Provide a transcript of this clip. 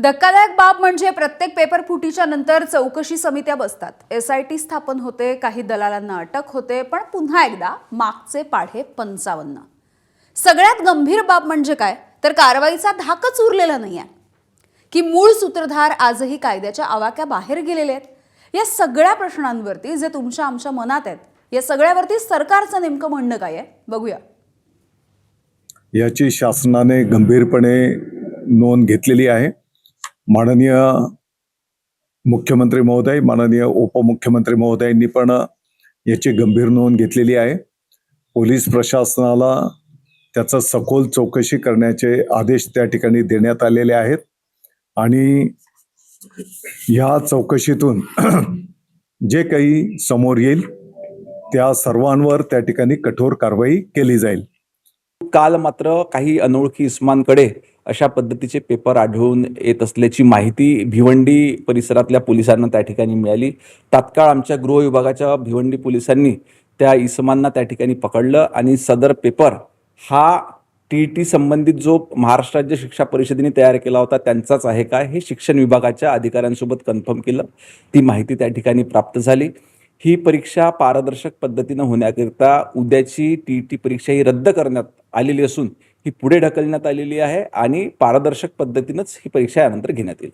धक्कादायक बाब म्हणजे प्रत्येक पेपर फुटीच्या नंतर चौकशी समित्या बसतात, SIT स्थापन होते, काही दलालांना अटक होते, पण पुन्हा एकदा मागचे पाढे 55। सगळ्यात गंभीर बाब म्हणजे काय तर कारवाईचा धाकच उरलेला नाहीये की मूळ सूत्रधार आजही कायद्याच्या आवाक्याबाहेर गेलेले आहेत। या सगळ्या प्रश्नांवरती जे तुमच्या आमच्या मनात आहेत, या सगळ्यावरती सरकारचं नेमकं म्हणणं काय आहे बघूया। याची शासनाने गंभीरपणे नोंद घेतलेली आहे। माननीय मुख्यमंत्री महोदय, माननीय उपमुख्यमंत्री महोदयांनी पण याची गंभीर नोंद घेतलेली आहे। पोलीस प्रशासनाला त्याचा सखोल चौकशी करण्याचे आदेश त्या ठिकाणी देण्यात आलेले आहेत आणि या चौकशीतून जे काही समोर येईल त्या सर्वांवर त्या ठिकाणी कठोर कारवाई केली जाईल। काल मात्र काही अनोळखी इस्मांकडे अशा पद्धतीचे पेपर आढळून येत असल्याची माहिती भिवंडी परिसरातल्या पोलिसांना त्या ठिकाणी मिळाली। तात्काळ आमच्या गृह विभागाच्या भिवंडी पोलिसांनी त्या इस्मांना त्या ठिकाणी पकडलं आणि सदर पेपर हा TET संबंधित जो महाराष्ट्र राज्य शिक्षा परिषदेने तयार केला होता त्यांचाच आहे का हे शिक्षण विभागाच्या अधिकाऱ्यांसोबत कन्फर्म केलं। ती माहिती त्या ठिकाणी प्राप्त झाली। ही परीक्षा पारदर्शक पद्धतीने होण्याकरिता उद्याची TET परीक्षा ही रद्द करण्यात आलेली असून ही पुढे ढकलण्यात आलेली आहे आणि पारदर्शक पद्धतीनेच ही परीक्षा यानंतर घेण्यात येईल।